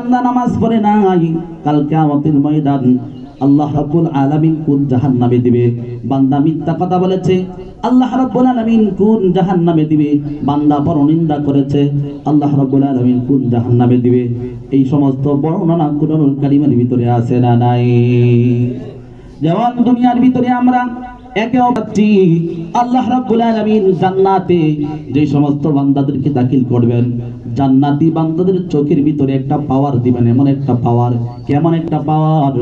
বান্দা নামাজ পড়ে নাই, কাল কিয়ামতের ময়দান আল্লাহ রাব্বুল আলামিন কোন জাহান্নামে দিবে? বান্দা মিথ্যা কথা বলেছে, আল্লাহ রাব্বুল আলামিন কোন জাহান্নামে দিবে? বান্দা পরনিন্দা করেছে, আল্লাহ রাব্বুল আলামিন কোন জাহান্নামে দিবে? এই সমস্ত বর্ণনা কুরআনুল কারীমের ভিতরে আছে না নাই? যেমন দুনিয়ার ভিতরে আমরা একে অপরটি আল্লাহ রাব্বুল আলামিন জান্নাতে যে সমস্ত বান্দাদেরকে দাখিল করবেন, জান্নাতি বান্দাদের চোখের ভিতরে একটা পাওয়ার দিবেন, এমন একটা পাওয়ার। কেমন একটা পাওয়ার?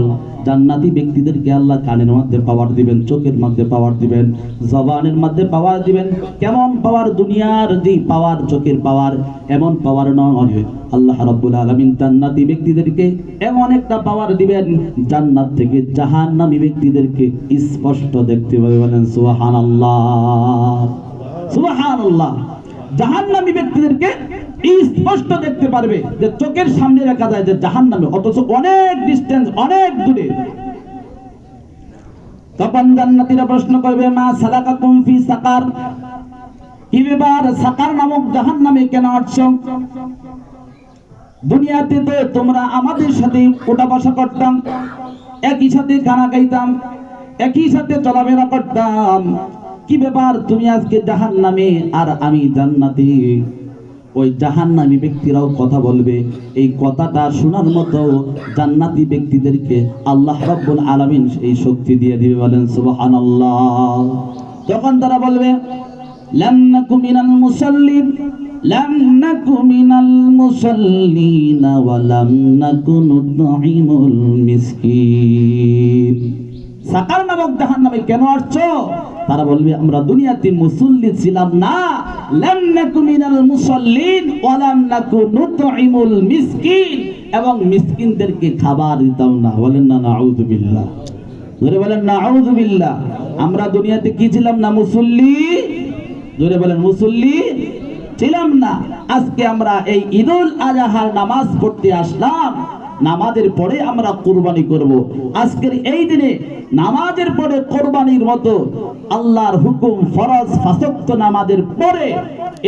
জান্নাতি ব্যক্তিদেরকে আল্লাহ কানের মধ্যে পাওয়ার দিবেন, চোখের মধ্যে পাওয়ার দিবেন, জবানের মধ্যে পাওয়ার দিবেন। কেমন পাওয়ার? দুনিয়ার যে পাওয়ার, চোখের পাওয়ার, এমন পাওয়ার নয়। আল্লাহ রাব্বুল আলামিন জান্নাতি ব্যক্তিদেরকে এমন একটা পাওয়ার দিবেন, জান্নাত থেকে জাহান্নামী ব্যক্তিদেরকে স্পষ্ট দেখতে পাবে। বলেন সুবহানাল্লাহ, সুবহানাল্লাহ। জাহান্নামী ব্যক্তিদেরকে স্পষ্ট দেখতে পারবে, যে চোখের সামনে রাখা যায় যে জাহান্নামে, অথচ অনেক ডিস্টেন্স, অনেক দূরে। তখন জান্নাতীরা প্রশ্ন করবে, মা সালাকাকুম ফি সাকার, কি ব্যাপার সাকার নামক জাহান্নামে কেন আসছো? দুনিয়াতে তো তোমরা আমাদের সাথে ওঠা বসা করতাম, একই সাথে খানা খাইতাম, একই সাথে চলাফেরা করতাম, কি ব্যাপার তুমি আজকে জাহান্নামে আর আমি জান্নাতে? ওই জাহান্নামী ব্যক্তিরাও কথা বলবে। এই কথাটা শোনার মতো জান্নাতি ব্যক্তিদেরকে আল্লাহ রাব্বুল আলামিন এই শক্তি দিয়ে দিবে। বলেন সুবহানাল্লাহ। তখন তারা বলবে, লাম নাকু মিনাল মুসাল্লিন, লাম নাকু মিনাল মুসাল্লিন ওয়া লাম নাকু নুতঈমুল মিসকিন। সাকার নামক জাহান্নামে কেন আসছো? তারা বলবে, আমরা দুনিয়াতে মুসল্লি ছিলাম না, লাম নাকু মিনাল মুসাল্লিন ওয়া লাম নাকু নুতঈমুল মিসকিন, এবং মিসকিনদেরকে খাবার দিতাম না। বলেন না নাউযুবিল্লাহ, জোরে বলেন নাউযুবিল্লাহ। আমরা দুনিয়াতে কি ছিলাম না? মুসল্লি। জোরে বলেন মুসল্লি ছিলাম না। আজকে আমরা এই ঈদুল আজহার নামাজ পড়তে আসলাম, নামাজের পরে আমরা কুরবানি করব। আজকের এই দিনে নামাজের পরে কুরবানির মতো আল্লাহর হুকুম, ফরজ, পাঁচ ওয়াক্ত নামাজের পরে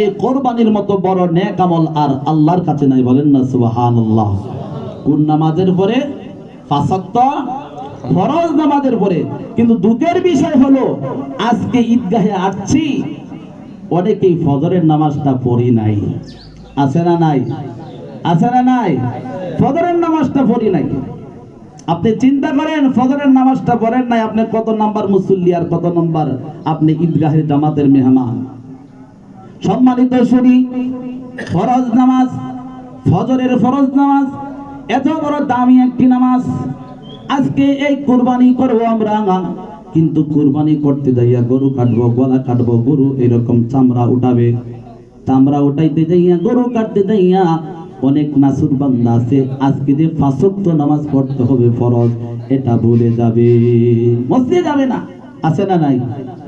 এই কুরবানির মতো বড় নেক আমল আর আল্লাহর কাছে নাই। বলেন না সুবহানাল্লাহ। কোন নামাজের পরে? পাঁচ ওয়াক্ত ফরজ নামাজের পরে। কিন্তু দুঃখের বিষয় হলো, আজকে ঈদগাহে আসছি, অনেকেই ফজরের নামাজটা পড়ি নাই। আছে না নাই? আছে না নাই? ফজরের নামাজটা পড়ি নাই। আপনি চিন্তা করেন, ফজরের নামাজটা পড়েন নাই, আপনি কত নাম্বার মুসল্লি আর কত নাম্বার আপনি ঈদগাহের জামাতের মেহমান। সম্মানিত শুনি, ফরজ নামাজ, ফজরের ফরজ নামাজ এত বড় দামি একটি নামাজ। আজকে এই কুরবানি করবো আমরা, কিন্তু কুরবানি করতে যাইয়া গরু কাটবো, গলা কাটবো, গরু এরকম চামড়া উঠাবে, চামড়া উঠাইতে যাইয়া, গরু কাটতে যাইয়া অনেক নাসুর বান্দা আছে, আজকে যে পাঁচ ওয়াক্ত নামাজ পড়তে হবে ফরজ, এটা ভুলে যাবে, মসজিদে যাবে না। আছে না নাই?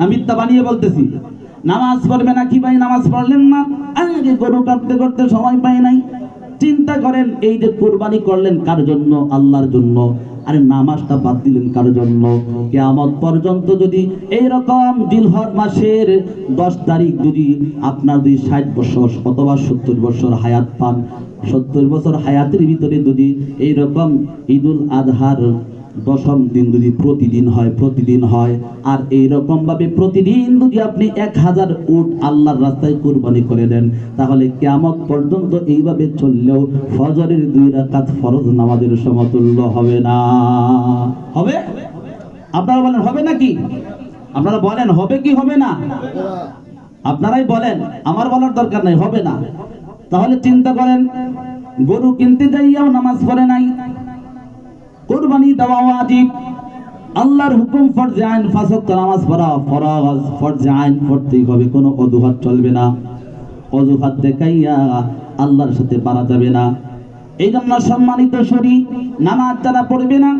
আমি মিথ্যা বানিয়ে বলতেছি? নামাজ পড়বে না কি ভাই? নামাজ পড়লেন না, আগে গরু কাটতে করতে সময় পায় নাই। চিন্তা করেন, এই যে কুরবানি করলেন কার জন্য? আল্লাহর জন্য। আরে নামাজটা বাদ দিলেন কার জন্য? কিয়ামত পর্যন্ত যদি এইরকম জিলহজ মাসের 10 তারিখ যদি আপনার 60 বছর অথবা 70 বছর হায়াত পান, 70 বছর হায়াতের ভিতরে যদি এইরকম ঈদুল আজহার 10ম দিন যদি প্রতিদিন হয়, আর এইরকম ভাবে প্রতিদিন যদি আপনি 1000 উট আল্লাহর রাস্তায় কুরবানি করে দেন, তাহলে কিয়ামত পর্যন্ত এইভাবে চললেও ফজরের 2 রাকাত ফরজ নামাজের সমতুল্য হবে না। হবে? আপনারা বলেন হবে নাকি? আপনারা বলেন হবে কি হবে না? আপনারাই বলেন, আমার বলার দরকার নাই, হবে না। তাহলে চিন্তা করেন, গরু কিনতে যাইয়াও নামাজ পড়ে নাই, কুরবানি দেওয়া ওয়াজিব, আল্লাহর হুকুম ফরজে আইন, পাঁচ ওয়াক্ত নামাজ পড়া ফরজ, ফরজে আইন পড়তেই হবে, কোনো অজুহাত চলবে না, অজুহাত দেখাইয়া আল্লাহর সাথে পারা যাবে না। এই জন্য সম্মানিত শরী, নামাজ যারা পড়বে না,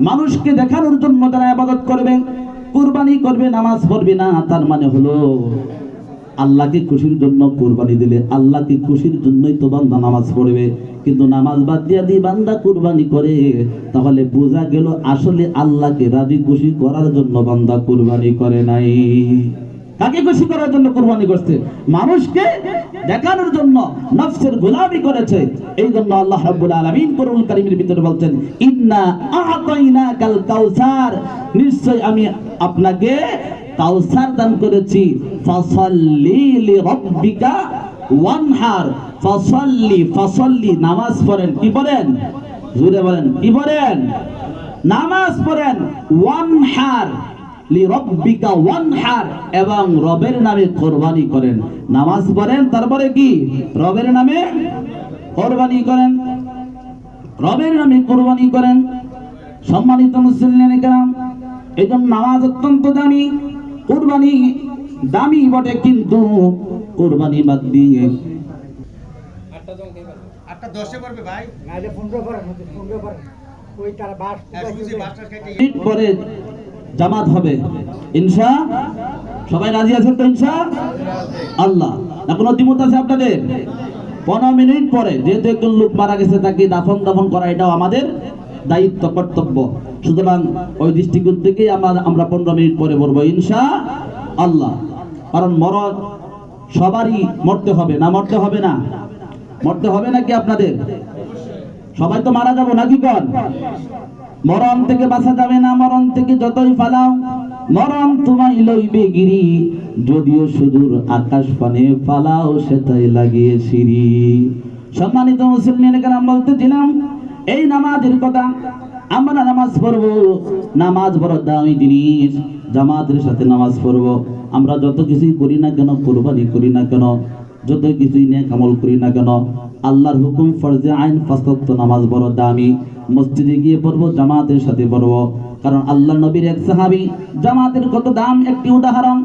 মানুষকে দেখানোর জন্য যারা ইবাদত করবে, কুরবানি করবে, নামাজ পড়বে না, তার মানে হলো আল্লাহকে খুশির জন্য কুরবানি দিলে আল্লাহকে খুশির জন্যই তো বান্দা নামাজ পড়বে। কিন্তু নামাজ বাদ দিয়া দিয়ে বান্দা কুরবানি করে, তাহলে বোঝা গেল আসলে আল্লাহকে রাজি খুশি করার জন্য বান্দা কুরবানি করে নাই। কাকে খুশি করার জন্য কুরবানি করছে? মানুষকে দেখানোর জন্য, নফসের গোলামি করেছে। এই জন্য আল্লাহ রাব্বুল আলামিন কোরআনুল কারীমের ভিতরে বলছেন, ইন্না আ'তাইনাকাল কাউসার, নিশ্চয় আমি আপনাকে কাউসার দান করেছি। ফাসাল্লি লিরাব্বিকা ওয়ানহার, ফাসাল্লি নামাজ পড়েন। কি পড়েন? জোরে বলেন, কি পড়েন? নামাজ পড়েন। ওয়ানহার লিরাব্বিকা ওয়ানহার, এবং রবের নামে কুরবানি করেন। নামাজ পড়েন, তারপরে কি? রবের নামে কুরবানি করেন, রবের নামে কুরবানি করেন। সম্মানিত মুসলিম کرام, এইজন্য নামাজ অত্যন্ত দামি, কুরবানি দামি বটে, কিন্তু কুরবানি বাদ দিয়ে 8:10 পড়বে ভাই, নাইলে 15 পরে ওই তার বাস মিনিট পরে জামাত হবে ইনশাআল্লাহ। সবাই রাজি আছেন তো ইনশাআল্লাহ? না কোনো দ্বিমত আছে আপনাদের? 15 মিনিট পরে, যেহেতু একজন লোক মারা গেছে, তাকে দাফন করা এটাও আমাদের দায়িত্ব, কর্তব্য। সুতরাং ওই দৃষ্টিকোণ থেকে আমরা 15 মিনিট পরে বলবো ইনশাআল্লাহ। কারণ মরণ সবারই মরতে হবে, না মরতে হবে না? মরতে হবে নাকি আপনাদের? সবাই তো মারা যাবো নাকি? কন মরণ থেকে বাঁচা যাবে না, মরণ থেকে যতই ফালাও মরণ তোমায় লইবে গিরি, যদিও সুদূর আকাশ পানে ফালাও সেটাই লাগিয়ে সিঁড়ি। সম্মানিত মুসলিম کرام, বলতেছিলাম এই নামাজের কথা। আমরা নামাজ পড়বো, নামাজ বড় দামি জিনিস। জামাতের সাথে নামাজ পড়বো। আমরা যত কিছুই করি না কেন, কুরবানি করি না কেন, যত কিছুই নেক আমল করি না কেন, আল্লাহর হুকুম ফরজে আইন 5 ওয়াক্ত নামাজ বড় দামি। মসজিদে গিয়ে পড়বো, জামাতের সাথে পড়বো। কারণ আল্লাহ নবীর এক সাহাবী, জামাতের কত দাম একটি উদাহরণ।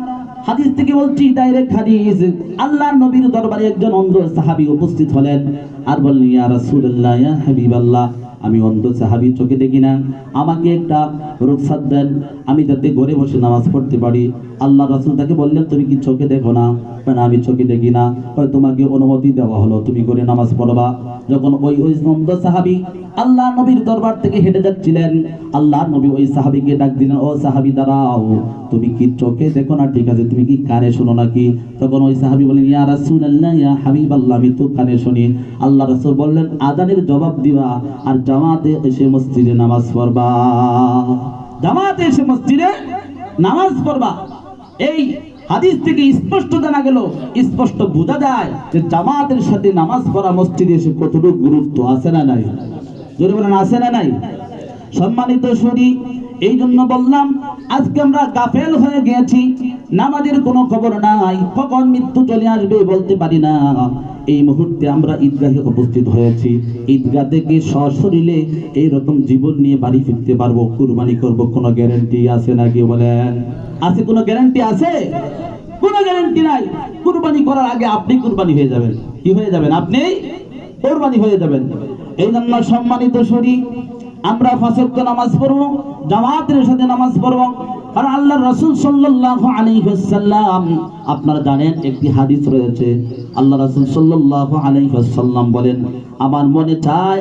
হাদিস থেকে বলছি, ডাইরেক্ট হাদিস। আল্লাহর নবীর দরবারে একজন অন্ধ সাহাবী উপস্থিত হলেন আর বললেন, ইয়া রাসূলুল্লাহ, ইয়া হাবিবাল্লাহ, আমি অন্ধ সাহাবী, চোখে দেখি না, আমাকে একটা রুখসাত দেন, আমি যাতে ঘরে বসে নামাজ পড়তে পারি। আল্লাহ রাসূল তাকে বললেন, তুমি কি চোখে দেখো না? না, আমি চোখে দেখি না। তোমাকে অনুমতি দেওয়া হলো, তুমি ঘরে নামাজ পড়বা। যখন ওই অন্ধ সাহাবী আল্লাহ নবীর দরবার থেকে হেঁটে যাচ্ছিলেন, আল্লাহ নবী ওই সাহাবীকে ডাক দিলেন, ও সাহাবী দাঁড়াও, তুমি কি চোখে দেখো না? ঠিক আছে, তুমি কি কানে শোনো নাকি? তখন ওই সাহাবী বলেন, ইয়া রাসূলুল্লাহ, ইয়া হাবিবাল্লাহ, আমি তো কানে শুনি। আল্লাহ রাসূল বললেন, আযানের জবাব দিবা আর জামাতে এসে মসজিদে নামাজ পড়বা। জামাতে এসে মসজিদে নামাজ পড়বা। এই হাদিস থেকে স্পষ্ট জানা গেল, স্পষ্ট বোঝা যায় যে জামাতের সাথে নামাজ পড়া মসজিদে এসে কতটুকু গুরুত্ব আছে না নাই? জোরে বলেন, আছে না নাই? সম্মানিত শুনি, এই জন্য বললাম আজকে আমরা গাফেল হয়ে গেছি, নামাজের কোনো খবর নাই, কখন মৃত্যু চলে আসবে বলতে পারি না। এই মুহূর্তে আমরা ঈদগাহে উপস্থিত হয়েছি, ঈদগাহ থেকে সশরীরে এইরকম জীবন নিয়ে বাড়ি ফিরতে পারবো, কুরবানি করব, কোনো গ্যারান্টি আছে নাকি? বলেন, আছে? কোনো গ্যারান্টি আছে? কোনো গ্যারান্টি নাই। কুরবানি করার আগে আপনি কুরবানি হয়ে যাবেন। কি হয়ে যাবেন? আপনি কুরবানি হয়ে যাবেন। এই জন্য সম্মানিত শুনি, আমরা 5 ওয়াক্ত নামাজ পড়ব, জামাতের সাথে নামাজ পড়ব। কারণ আল্লাহর রাসূল সাল্লাল্লাহু আলাইহি ওয়াসাল্লাম, আপনারা জানেন একটি হাদিস রয়েছে, আল্লাহ রাসূল সাল্লাল্লাহু আলাইহি ওয়াসাল্লাম বলেন, আমার মনে চায়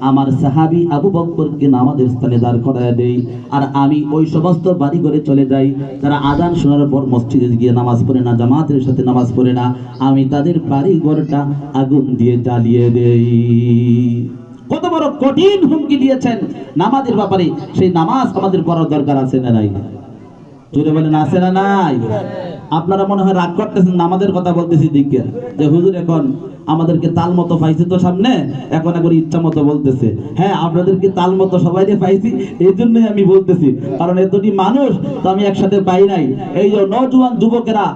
আমার সাহাবী আবু বকরকে নামাজের স্থানে দাঁড় করায় দেই, আর আমি ওই সমস্ত বাড়ি ঘরে চলে যাই যারা আযান শোনার পর মসজিদে গিয়ে নামাজ পড়ে না, জামাতের সাথে নামাজ পড়ে না, আমি তাদের বাড়ি ঘরটা আগুন দিয়ে জ্বালিয়ে দেই। কত বড় কঠিন হুমকি দিয়েছেন নামাজের ব্যাপারে। সেই নামাজ আমাদের পড়ার দরকার আছে না নাই? জোরে বলেন, আছে না নাই? আপনারা মনে হয় রাগ করতেছেন, নামাজের কথা বলতেছি দিকে, যে হুজুর এখন আমাদেরকে তাল মতো পাইছি তো সামনে, এখন একবার ইচ্ছা মতো বলতেছে। হ্যাঁ, আপনাদেরকে তাল মতো সবাই পাইছি, এই জন্যই আমি বলতেছি, কারণ এতটি মানুষ তো আমি একসাথে পাই নাই। এই যে নওজোয়ান যুবকেরা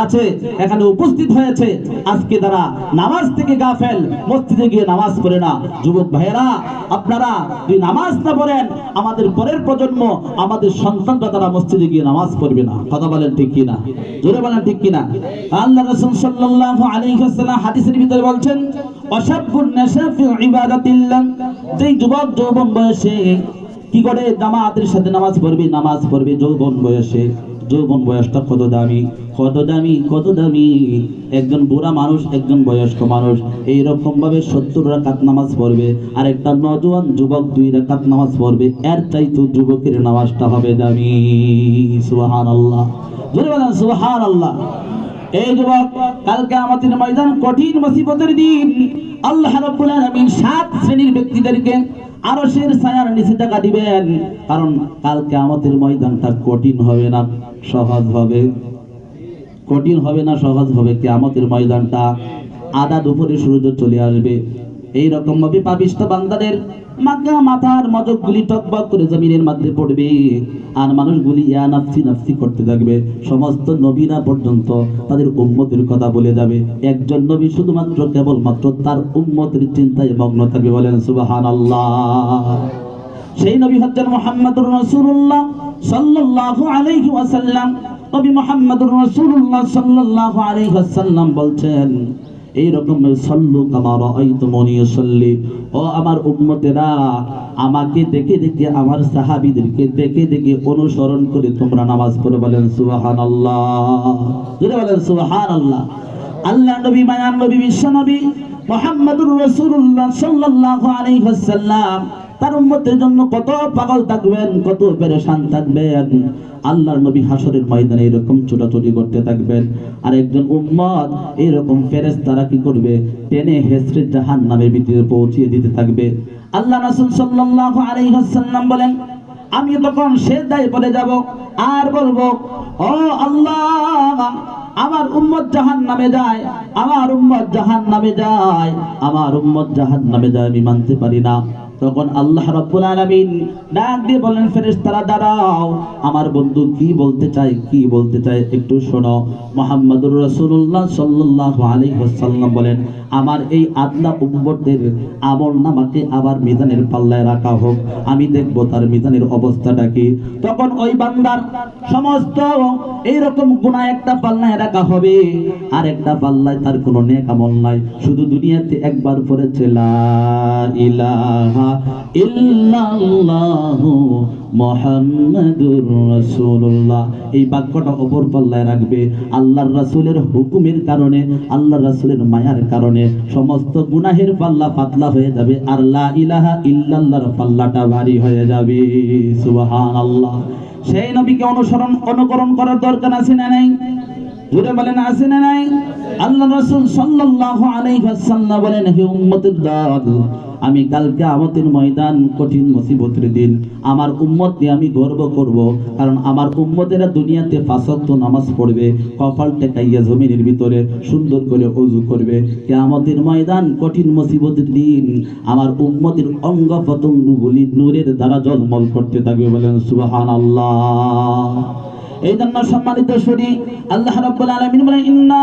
আছে এখানে উপস্থিত হয়েছে, আজকে তারা নামাজ থেকে গাফেল, মসজিদে গিয়ে নামাজ পড়ে না। যুবক ভাইয়েরা, আপনারা যদি নামাজ না পড়েন, আমাদের পরের প্রজন্ম, আমাদের সন্তানরা তারা মসজিদে গিয়ে নামাজ পড়বে না। কথা বলেন ঠিক কিনা? জোরে বলেন ঠিক কিনা? আল্লাহ রাসূল সাল্লাল্লাহু আলাইহি ওয়াসাল্লাম হাদিসের ভিতরে বলছেন, ওয়াশাবুন নাশা ফি ইবাদাতিল্লাহ, যেই যুবক যৌবন বয়সে কি করে জামাতের সাথে নামাজ পড়বে যৌবন বয়সে, যৌবন বয়সটা কত দামি, কত দামি, কত দামি। একজন বুড়া মানুষ, একজন বয়স্ক মানুষ এইরকম ভাবে 70 রাকাত নামাজ পড়বে, আর একটা নওজোয়ান যুবক 2 রাকাত নামাজ পড়বে, এর চাইতে যুবকের নামাজটা হবে দামি। সুবহানাল্লাহ, জোরে বলেন সুবহানাল্লাহ। এই যুবক, কালকে আমাদের ময়দান কঠিন মুসিবতের দিন। আল্লাহ রাব্বুল আলামিন 7 শ্রেণীর ব্যক্তিদেরকে আরশের ছায়ার নিচে জায়গা দিবেন, কারণ কালকে আমাদের ময়দানটা কঠিন হবে না সহজ হবে, কঠিন হবে না সহজ হবে। কিয়ামতের ময়দানটা আধা দুপুরে সূর্য চলে আসবে, এই রকম ভাবে পাপিষ্ঠ বান্দাদের মাথার মদকগুলি টকবক করে জমিনের মধ্যে পড়বে, আর মানুষগুলি ইয়া নাফসি নাফসি করতে থাকবে। সমস্ত নবীরা পর্যন্ত তাদের উম্মতের কথা বলে যাবে, একজন নবী শুধুমাত্র কেবলমাত্র তার উম্মতের চিন্তায় মগ্ন থাকবে। বলেন সুবহানাল্লাহ। সেই নবী হচ্ছেন মুহাম্মদুর রাসূলুল্লাহ সাল্লাল্লাহু আলাইহি ওয়াসাল্লাম। নবী মুহাম্মদুর রাসূলুল্লাহ সাল্লাল্লাহু আলাইহি ওয়াসাল্লাম বলছেন এইরকম, সাল্লু কামা রাআইতুমুনি উসাল্লি। ও আমার উম্মতেরা, আমাকে দেখে দেখে, আমার সাহাবীদেরকে দেখে দেখে অনুসরণ করে তোমরা নামাজ পড়ো। বলেন সুবহানাল্লাহ, জোরে বলেন সুবহানাল্লাহ। আল্লাহ নবী, মায়ার নবী, বিশ্ব নবী মুহাম্মদুর রাসূলুল্লাহ সাল্লাল্লাহু আলাইহি ওয়াসাল্লাম তার উম্মতের জন্য কত পাগল থাকবেন, কত পেরেশান থাকবেন। আল্লাহর নবী হাসরের ময়দানে এরকম ছোটাছুটি করতে থাকবেন, আর একজন উম্মত এরকম ফেরেশতারা কি করবে, টেনে হেসড়ে জাহান্নামের ভিতরে পৌঁছিয়ে দিতে থাকবে। আল্লাহ রাসূল সাল্লাল্লাহু আলাইহি ওয়াসাল্লাম বলেন, আমি তখন সিজদায় পড়ে যাব আর বলবো, ও আল্লাহ, আমার উম্মত জাহান্নামে যায়, আমার উম্মত জাহান্নামে যায়, আমার উম্মত জাহান্নামে যায়, আমি মানতে পারি না। তখন আল্লাহ রাব্বুল আলামিন ডাক দিয়ে বলেন, ফেরেশতারা দাঁড়াও, আমার বন্ধু কি বলতে চায়, কি বলতে চায় একটু শোনো। মুহাম্মদুর রাসূলুল্লাহ সাল্লাল্লাহু আলাইহি ওয়াসাল্লাম বলেন, আমার এই আদনা উম্মতের আমলনামাকে আবার মিজানের পাল্লায় রাখা হোক, আমি দেখব তার মিজানের অবস্থাটা কি। তখন ওই বান্দার সমস্ত এইরকম গুনাহ একটা পাল্লায় রাখা হবে, আর একটা পাল্লায় তার কোনো নেক আমল নাই। শুধু দুনিয়াতে একবার পড়েছে লা ইলাহা ইল্লাল্লাহু মুহাম্মাদুর রাসূলুল্লাহ, এই বাক্যটা অপর পাল্লায় রাখবে। আল্লাহর রাসূলের হুকুমের কারণে, আল্লাহর রাসূলের মায়ার কারণে সমস্ত গুনাহের পাল্লা পাতলা হয়ে যাবে, আর লা ইলাহা ইল্লাল্লাহর পাল্লাটা ভারী হয়ে যাবে। সুবহানাল্লাহ। সেই নবীকে অনুকরণ করার দরকার আছে না নাই? জোরে বলেন আছে না নাই? আল্লাহ রাসূল সাল্লাল্লাহু আলাইহি ওয়াসাল্লাম বলেন, হে উম্মতের দল, আমি কালকে কিয়ামতের ময়দান কঠিন মুসিবতের দিন আমার উম্মত নিয়ে আমি গর্ব করব, কারণ আমার উম্মতেরা দুনিয়াতে 5 ওয়াক্ত নামাজ পড়বে, কপাল টেকাইয়া জমিনের ভিতরে সুন্দর করে ওযু করবে। কিয়ামতের ময়দান কঠিন মুসিবতের দিন আমার উম্মতের অঙ্গ প্রত্যঙ্গগুলি নূরের দ্বারা ঝলমল করতে থাকবে। বলেন সুবহানাল্লাহ। এই জন্য সম্মানিত শুনি, আল্লাহ রাব্বুল আলামিন বলেন, ইন্না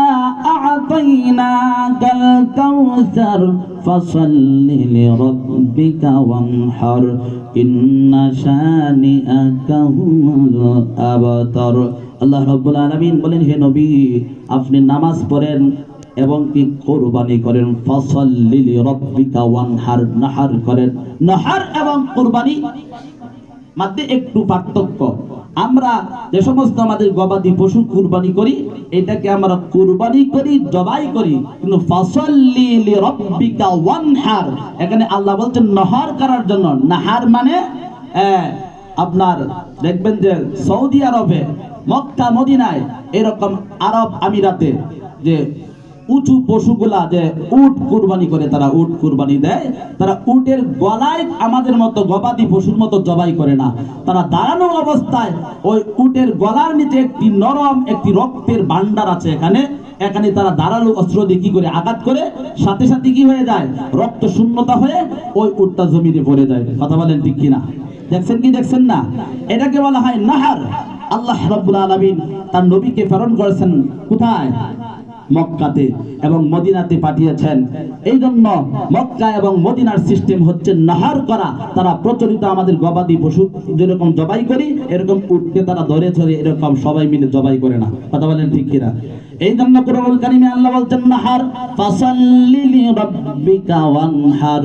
আ'তাইনাকাল কাউসার ফাসাল্লি লিরাব্বিকা ওয়ানহার ইন্না শানিআকা হুয়াল আবতার। আল্লাহ রাব্বুল আলামিন বলেন, হে নবী, আপনি নামাজ পড়েন এবং কি কুরবানি করেন। ফাসাল্লি লিরাব্বিকা ওয়ানহার, নাহার করেন। নাহার এবং কুরবানি মধ্যে একটু পার্থক্য। আমরা যে সমস্ত আমাদের গবাদি পশু কুরবানি করি, এটাকে আমরা কুরবানি করি, জবাই করি, কিন্তু ফাসাল্লি লিরাব্বিকা ওয়ানহার, এখানে আল্লাহ বলছেন নাহার করার জন্য। নাহার মানে আপনার দেখবেন যে সৌদি আরবে, মক্কা, মদিনায়, এরকম আরব আমিরাতে যে উঁচু পশুগুলা যে উট কুরবানি করে, তারা উট কুরবানি দেয়, তারা উটের গলায় আমাদের মতো গবাদি পশুর মতো জবাই করে না, তারা দাঁড়ানো অবস্থায় ওই উটের গলার নিচে একটি নরম একটি রক্তের ভান্ডার আছে, এখানে তারা ধারালো অস্ত্র দিয়ে কি করে আঘাত করে, সাথে সাথে কি হয়ে যায়, রক্ত শূন্যতা হয়ে ওই উটটা জমিনে পড়ে যায়। কথা বলেন ঠিক কিনা? দেখছেন কি দেখছেন না? এটাকে বলা হয় নাহার। আল্লাহ রাব্বুল আলামিন তার নবীকে প্রেরণ করেছেন কোথায়? মক্কাতে এবং মদিনাতে পাঠিয়েছেন। এই জন্য মক্কা এবং মদিনার সিস্টেম হচ্ছে নাহার করা। তারা প্রচলিত আমাদের গবাদি পশু যেরকম জবাই করি, এরকম উটকে তারা ধরে ধরে এরকম সবাই মিলে জবাই করে না। কথা বলেন ঠিক কিনা? এই জন্য কোরআনুল কারীমে আল্লাহ বলছেন নাহার ফাসাল্লি লিরাব্বিকা ওয়ানহার,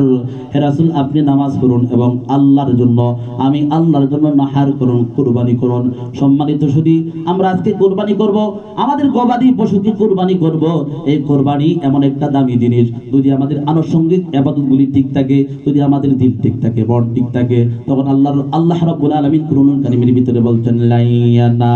হে রাসূল আপনি নামাজ পড়ুন এবং আল্লাহর জন্য, আমি আল্লাহর জন্য নাহার করুন, কুরবানি করুন। সম্মানিত সুধী, আমরা আজকে কুরবানি করব, আমাদের গবাদি পশুকে কুরবানি করব। এই কুরবানি এমন একটা দামি জিনিস, যদি আমাদের আনুষঙ্গিক ইবাদতগুলি ঠিক থাকে, যদি আমাদের দিল ঠিক থাকে, মন ঠিক থাকে, তখন আল্লাহ রাব্বুল আলামিন কুরআনুল কারীমের ভিতরে বলছেন লাইয়ানা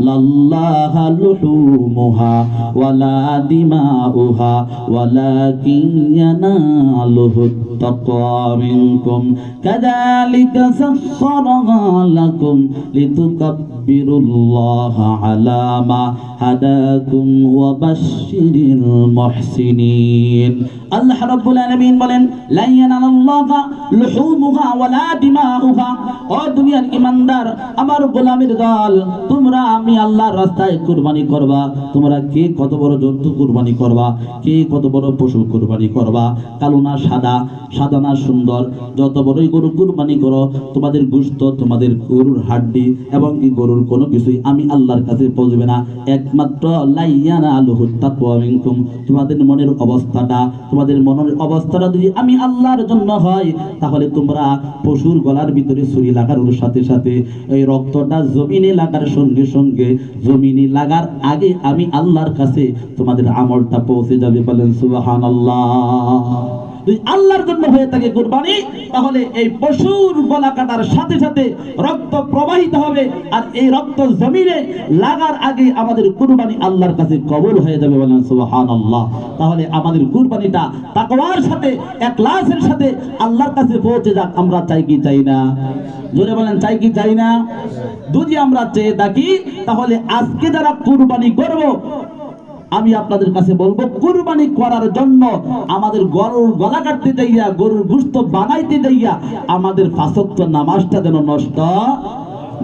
লাল্লাহা লুহুমুহা ওয়ালা দিমাউহা ওয়ালাকিন ইয়ানালুহুত তাকওয়া মিনকুম কাযালিকা সাখখারাহা লাকুম লিতুকাব্বিরুল্লাহা আলা মা হাদাকুম ওয়া বাশশিরিল মুহসিনিন। আল্লাহ রাব্বুল আলামিন বলেন লা ইয়ানালাল্লাহা লুহুমুহা ওয়ালা দিমাউহা। ও দুনিয়ার ঈমানদার, আমার গোলামের দল, তোমরা আমি আল্লাহর রাস্তায় কুরবানি করবা। তোমরা কে কত বড় জন্তু কুরবানি করবা, কে কত বড় পশু কুরবানি করবা, কালো না সাদা, সাদা না সুন্দর, যত বড়ই গরু কুরবানি করো, তোমাদের গোশত, তোমাদের গরুর হাড্ডি এবং কি গরুর কোনো কিছুই আমি আল্লাহর কাছে পৌঁছবে না। একমাত্র লাইয়ানালুহুত তাকওয়া মিনকুম, তোমাদের মনের অবস্থাটা, তোমাদের মনের অবস্থাটা যদি আমি আল্লাহর জন্য হয়, তাহলে তোমরা পশুর গলার ভিতরে ছুরি লাগার সাথে সাথে এই রক্তটা জমিনে লাগার সঙ্গে সঙ্গে, জমিনে লাগার আগে আমি আল্লাহর কাছে তোমাদের আমলটা পৌঁছে যাবে। বলেন সুবহানাল্লাহ। যদি আল্লাহর জন্য হয়ে থাকে কুরবানি, তাহলে এই পশুর গলা কাটার সাথে সাথে রক্ত প্রবাহিত হবে, আর এই রক্ত জমিনে লাগার আগে আমাদের কুরবানি আল্লাহর কাছে কবুল হয়ে যাবে। বলেন সুবহানাল্লাহ। তাহলে আমাদের কুরবানিটা তাকওয়ার সাথে, ইখলাসের সাথে আল্লাহর কাছে পৌঁছে যাক। আমরা চাই কি চাই না? জোরে বলেন, চাই কি চাই না? যদি আমরা চেয়ে থাকি, তাহলে আজকে যারা কুরবানি করব, আমি আপনাদের কাছে বলবো, কুরবানি করার জন্য আমাদের গরুর গলা কাটতে যাইয়া, গরুর গোশত বানাইতে যাইয়া আমাদের পাঁচ ওয়াক্ত নামাজটা যেন নষ্ট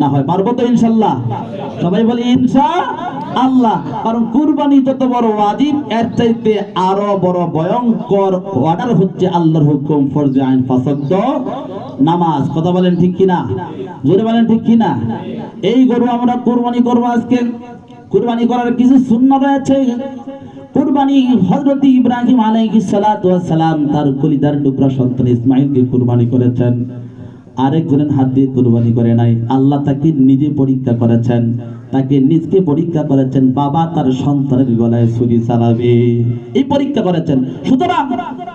না হয়। পারবো তো ইনশাআল্লাহ? সবাই বলি ইনশাআল্লাহ। কারণ কুরবানি যত বড় ওয়াজিব, এর চাইতে আরো বড় ভয়ঙ্কর অর্ডার হচ্ছে আল্লাহর হুকুম, ফরজে আইন, পাঁচ ওয়াক্ত নামাজ। কথা বলেন ঠিক কিনা? জোরে বলেন ঠিক কিনা? এই গরু আমরা কুরবানি করবো আজকে। কুরবানি করার কিছু সুন্নাত রয়েছে। কুরবানি হযরত ইব্রাহিম আলাইহিস সালাতু ওয়াস সালাম তার কলিজার টুকরা সন্তান ইসমাঈলকে কুরবানি করেছেন, আরেকজনের হাত দিয়ে কুরবানি করে নাই। আল্লাহ তাকে নিজে পরীক্ষা করেছেন, তাকে নিজকে পরীক্ষা করেছেন, বাবা তার সন্তানের গলায় ছুরি চালাবে, এই পরীক্ষা করেছেন। সুতরাং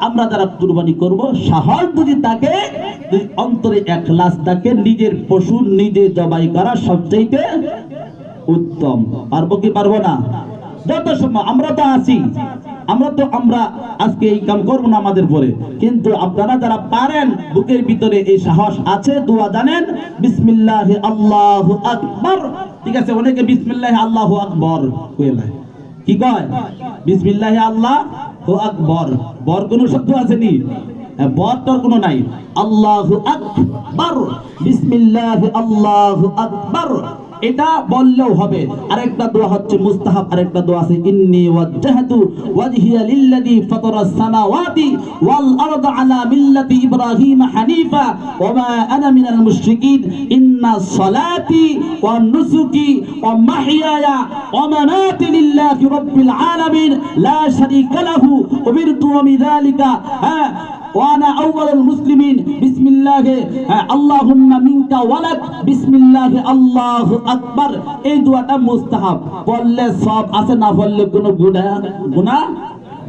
আমরা যারা কুরবানি করব, সাহস যদি তাকে, যদি অন্তরে ইখলাস থাকে, নিজের পশু নিজে জবাই করা সবচেয়ে উত্তম। পারবো কি পারবো না? যত সময় আমরা তো আছি, আমরা আজকে এই কাম করবো না আমাদের পরে, কিন্তু আপনারা যারা পারেন, বুকের ভিতরে এই সাহস আছে, দোয়া জানেন, বিসমিল্লাহি আল্লাহু আকবার। ঠিক আছে, অনেকে বিসমিল্লাহি আল্লাহু আকবার কই না, কি কয়? বিসমিল্লাহি আল্লাহু আকবার। বর কোন শব্দ আছে নি? বর তোর কোনো নাই। আল্লাহু আকবার, বিসমিল্লাহি আল্লাহু আকবার, এটা বললেও হবে। আরেকটা দোয়া হচ্ছে মুস্তাহাব, আরেকটা দোয়া আছে, ইন্নী ওয়াজ্জাহতু ওয়াজহিয়া লিল্লাযী ফাতারাস সামাওয়াতি ওয়াল আরদা আলা মিল্লাতি ইব্রাহিম হানিফা ওয়া মা আনা মিনাল মুশরিকিন ইন্না সলাতি ওয়া নুসুকি ওয়া মাহইয়ায়া ওয়া মামাতি লিল্লাহি রাব্বিল আলামিন লা শারীকা লাহু উমিরতু বিযালিকা ওয়ানা আউয়ালুল মুসলিমিন বিসমিল্লাহি আল্লাহুম্মা মিনকা ওয়ালাক বিসমিল্লাহি আল্লাহু আকবার। এই দোয়াটা মুস্তাহাব, পড়লে সব আছে, না পড়লে কোনো গুনাহ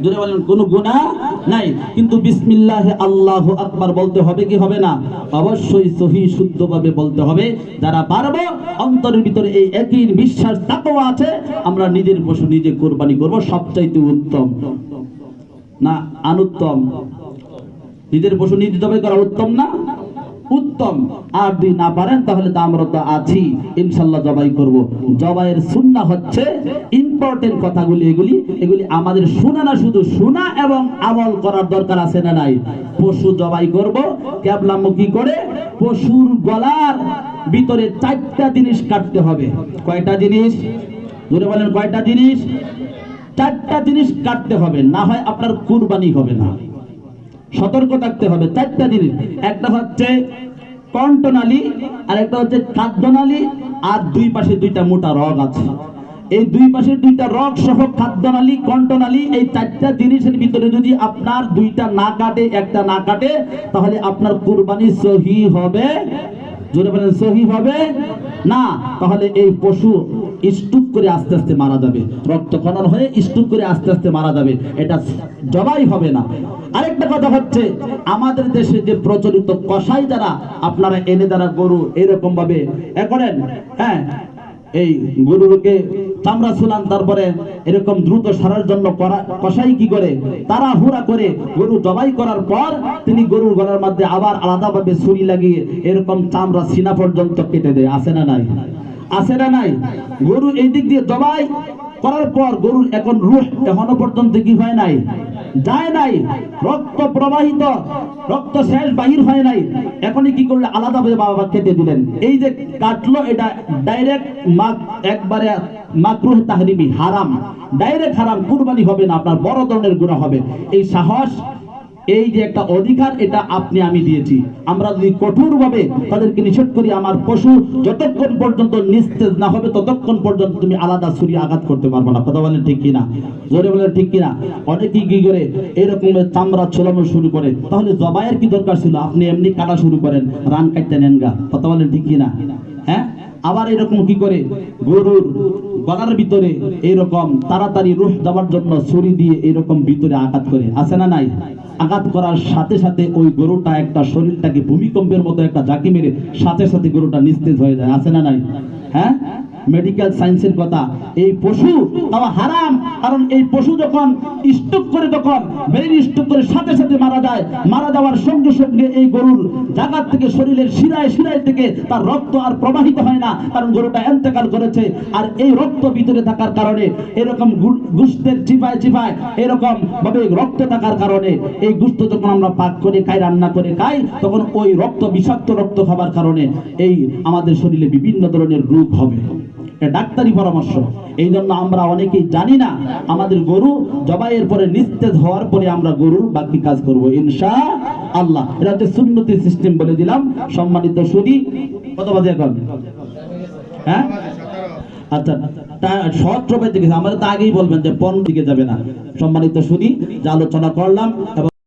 জোরে বলেন, কোনো গুনাহ নাই। কিন্তু বিসমিল্লাহি আল্লাহু আকবার বলতে হবে কি হবে না? অবশ্যই সহি শুদ্ধভাবে বলতে হবে। যারা পারবো, অন্তরের ভিতরে এই একই বিশ্বাস তাকওয়া আছে, আমরা নিজের পশু নিজে কুরবানি করব, সবচাইতে উত্তম না অনুত্তম? নিজের পশু নিজে জবাই করা উত্তম না? উত্তম। আর যদি না পারেন, তাহলে তো আমরা তো আছি, ইনশাআল্লাহ জবাই করব। জবাইয়ের সুন্নাহ হচ্ছে ইম্পর্টেন্ট কথাগুলি, এগুলি আমাদের শোনা না, শুধু শোনা এবং আমল করার দরকার আছে না নাই? পশু জবাই করব কেবলামুখী করে, পশুর গলার ভিতরে 4টা জিনিস কাটতে হবে। কয়টা জিনিস? জোরে বলেন, কয়টা জিনিস? 4টা জিনিস কাটতে হবে, না হয় আপনার কুরবানি হবে না। সতর্ক থাকতে হবে। 4টা জিনিস, একটা হচ্ছে কণ্ঠনালী, আর একটা হচ্ছে খাদ্যনালী, আর দুই পাশে 2টা মোটা রগ আছে। এই দুই পাশে দুইটা রগ সহ খাদ্যনালী, কণ্ঠনালী, এই চারটা জিনিসের ভিতরে যদি আপনার দুইটা না কাটে, একটা না কাটে, তাহলে আপনার কুরবানি সহি হবে? জোরে বলেন, সহি হবে না। তাহলে এই পশু স্টুপ করে আস্তে আস্তে মারা যাবে, রক্তক্ষরণ হয়ে স্টুপ করে আস্তে আস্তে মারা যাবে, এটা জবাই হবে না। আরেকটা কথা হচ্ছে, আমাদের দেশে যে প্রচলিত কসাই যারা আপনারা এনে যারা গরু এরকম ভাবে করেন, হ্যাঁ, এই গরুকে চামড়া ছুলান, তারপরে এরকম দ্রুত সারার জন্য কসাই কি করে, তারা হুড়া করে গরু জবাই করার পর তিনি গরুর গলার মধ্যে আবার আলাদাভাবে ছুরি লাগিয়ে এরকম চামড়া সিনা পর্যন্ত কেটে দেয়। আছে না নাই? আছে না নাই? গরু এই দিক দিয়ে জবাই করার পর গরুর এখন রূহ এখনো পর্যন্ত কি হয় নাই, যায় নাই, রক্ত প্রবাহিত, রক্ত শেষ বাহির হয় নাই, এখনই কি করলে আলাদাভাবে বাবা কেটে দিলেন। এই যে কাটলো, এটা ডাইরেক্ট একবারে মাকরুহ তাহরিমি, হারাম, ডাইরেক্ট হারাম, কুরবানি হবে না, আপনার বড় ধরনের গুনাহ হবে। এই সাহস, এই যে একটা অধিকার, এটা আপনি আমি দিয়েছি। আমরা যদি কঠোর ভাবে তাদেরকে নিষেধ করি, আমার পশু যতক্ষণ পর্যন্ত নিস্তেজ না হবে ততক্ষণ পর্যন্ত তুমি আলাদা ছুরি আঘাত করতে পারবে না। কথা বলেন ঠিক কিনা? জোরে বলেন ঠিক কিনা? অনেকেই কি করে এরকম চামড়া ছোলানো শুরু করে, তাহলে জবাইয়ের কি দরকার ছিল? আপনি এমনি কাটা শুরু করেন, রান কাটতে নেন গা। কথা বলেন ঠিক কিনা? হ্যাঁ, আবার এরকম কি করে গরুর গলার ভিতরে এরকম তাড়াতাড়ি রূহ দেওয়ার জন্য ছুরি দিয়ে এরকম ভিতরে আঘাত করে। আছে না নাই? আঘাত করার সাথে সাথে ওই গরুটা একটা শরীরটাকে ভূমিকম্পের মতো একটা ঝাঁকি মেরে সাথে সাথে গরুটা নিস্তেজ হয়ে যায়। আছে না নাই? হ্যাঁ, মেডিকেল সায়েন্সের কথা। এই পশু তাও হারাম, কারণ এই পশু যখন স্ট্রোক করে, তখন ব্রেন স্ট্রোক করে সাথে সাথে মারা যায়। মারা যাওয়ার সঙ্গে সঙ্গে এই গরুর জায়গা থেকে, শরীরের শিরায় শিরায় থেকে তার রক্ত আর প্রবাহিত হয় না, কারণ গরুটা ইন্তেকাল করেছে। আর এই রক্ত ভিতরে থাকার কারণে, এরকম গোশতের চিপায় চিপায় এরকম ভাবে রক্ত থাকার কারণে, এই গোশত যখন আমরা পাক করে খাই, রান্না করে খাই, তখন ওই রক্ত, বিষাক্ত রক্ত খাবার কারণে এই আমাদের শরীরে বিভিন্ন ধরনের রোগ হবে। ডাক্তারি পরামর্শ। এই জন্য আমরা অনেকেই জানি না, আমাদের গরু জবাইয়ের পরে নিস্তেজ হওয়ার পরে আমরা গরুর বাকি কাজ করব ইনশাআল্লাহ। এটা হচ্ছে সুন্নতি সিস্টেম বলে দিলাম। সম্মানিত সুধী, কত বাজে এখন? হ্যাঁ, আচ্ছা, শর্ট রবে দিকে আমাদের তো আগেই বলবেন যে 15 দিকে যাবে না। সম্মানিত সুধী, যা আলোচনা করলাম এবং